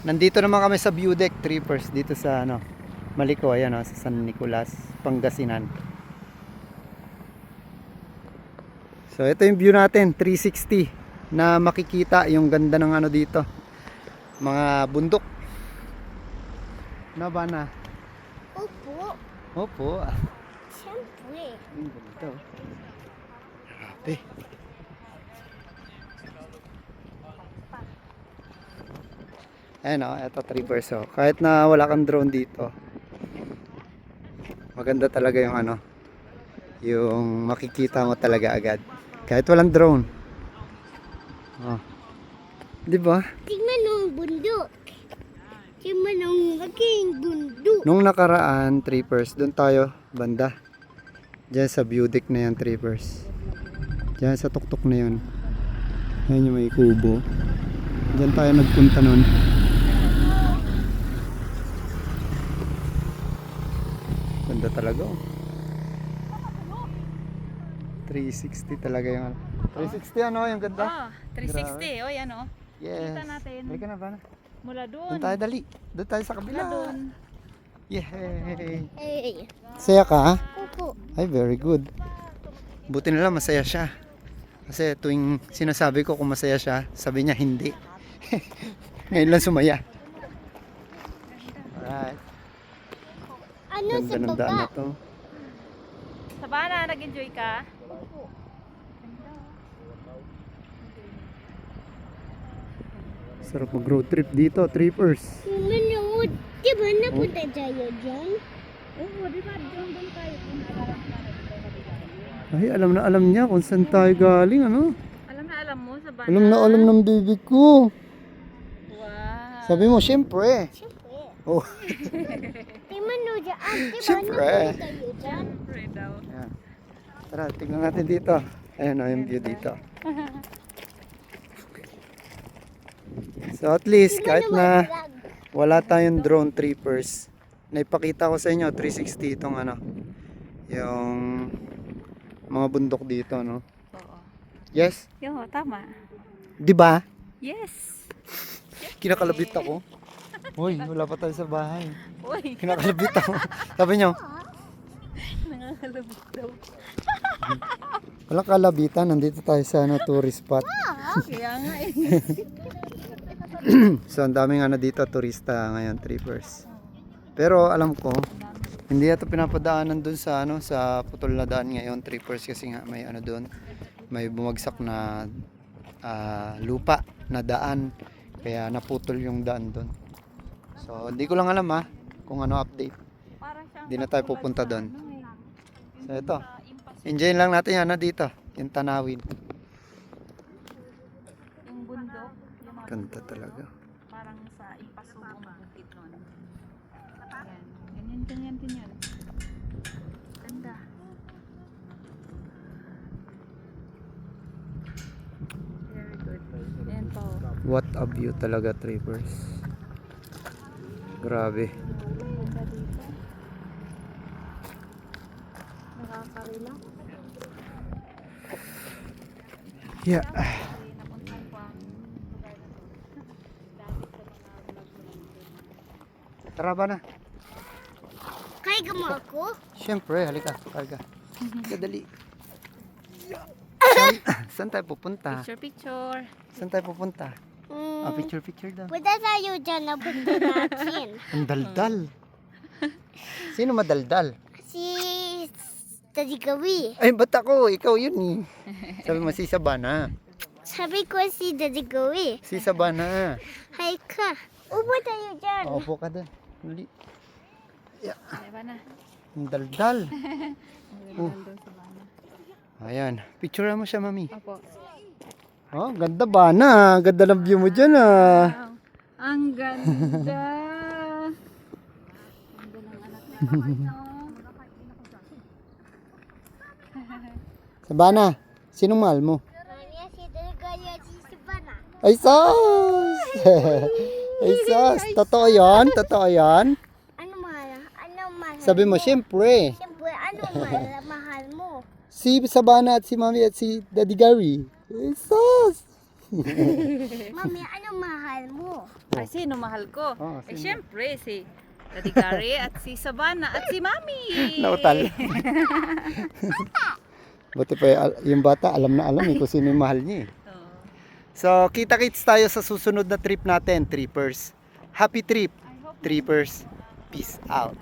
Nandito naman kami sa view deck, trippers, dito sa ano, Maliko, ayan o, sa San Nicolas, Pangasinan. So ito yung view natin, 360, na makikita yung ganda ng ano dito, mga bundok. Na ba na? Opo. Opo. Siyempre. Ang ganda. Grabe. Ayan o, eto trippers o. Kahit na wala kang drone dito, maganda talaga yung ano, yung makikita mo talaga agad. Kahit walang drone. Oh. Di ba? Tingnan yung bundok. Tingnan yung aking bundok. Nung nakaraan, trippers, doon tayo banda. Diyan sa view deck na yan, trippers. Diyan sa tuktok na yun. Ayan yung may kubo. Diyan tayo nagpunta nun. Ganda talaga oh. 360 talaga yung ano. 360 ano yung ganda. Oh, 360. O, yan o. Yes. Kita natin. Halika na ba na? Mula doon. Doon tayo dali. Doon tayo sa kabila. Mula doon. Yay! Hey. Saya ka? Opo. Ay, very good. Buti na lang masaya siya. Kasi tuwing sinasabi ko kung masaya siya, sabi niya hindi. Ngayon lang sumaya. Alright. Ano sa Ganda ng daan baba? na to. Sa bana, nag-enjoy ka? Sarap mag road trip dito, trippers. Tingnan yung wood. Di ba napunta tayo dyan? Oo, di ba? Doon tayo. Ay, alam niya kung saan tayo galing, ano? Alam mo, sa bana. Alam ng baby ko. Wow. Sabi mo, syempre. Siyempre. Oh, Tingnan nyo dyan. Di ba Siyempre. napunta tayo dyan? Siyempre daw. ayan. Tara, tingnan natin dito. Ayan o, yung view dito. So at least, kahit na wala tayong drone trippers, naipakita ko sa inyo 360 itong ano, yung mga bundok dito, no? Oo. Yes? Yo, tama. 'Di ba? Yes. Kinakalabit ako. Hoy, wala pa tayo sa bahay. Uy, Kinakalabit ako. Sabi nyo, nangangalabit daw. walang kalabitan, nandito tayo sa ano, tourist spot. Kaya nga eh. So ang daming ano dito, turista ngayon, trippers. Pero alam ko, hindi ito pinapadaanan dun sa ano, sa putol na daan ngayon, trippers, kasi nga may ano dun, may bumagsak na lupa na daan, kaya naputol yung daan dun. So hindi ko lang alam kung ano update. Parang siyang Hindi na tayo pupunta dun. ano eh. So ito, enjoy lang natin yan dito, yung tanawin. Yung bundok, yung mga Ganda talaga. parang sa ipasubong bukid nun. Yan. Ganyan. Ganda. Very good. Ayan po. What a view talaga, trippers. Grabe. Ganda dito. Nakaka-relax. Yeah. Kasi napuntahan ko ang lugar na to. Dati sa mga vlog ko lang. Tara ba na? Kaya mo ako? Siyempre, halika, karga. Kadali. Saan tayo pupunta? Picture. Saan tayo pupunta? Picture daw. Punta tayo dyan na punta natin. Ang daldal. Sino madaldal? Si Daddy Gawi. Ay, ba't ako? Ikaw yun eh. Sabi mo, si Sabana. Sabi ko si Daddy Gawi. Si Sabana. Hay ka. Upo tayo dyan. Opo ka doon. Dali. Diba na? Ang daldal. Oh. Nandun sa bana. Ayan. Picture mo siya, mami. Opo. Oh, ganda ba na? Ganda ng view mo dyan Wow. Ang ganda. Ganda ng anak niya. Sabana, sinong mahal mo? Kanya si Daddy Gawi at si Sabana. Ay, sus! Ay, sus! Totoo yan? Totoo yan? Ano mahal? Ano mahal? Sabi mo, syempre. Siyempre, ano mahal mo? Si Sabana at si Mami at si Daddy Gary. Ay, sus! Mami, ano mahal mo? Ay, sino mahal ko? Oh, Eh, sino? syempre, si Daddy Gary at si Savannah at si Mami. Nautal. Buti pa yung bata, alam na alam kung sino yung mahal niya eh. Oo. So, kita-kits tayo sa susunod na trip natin, trippers. Happy trip, I hope trippers. Peace out.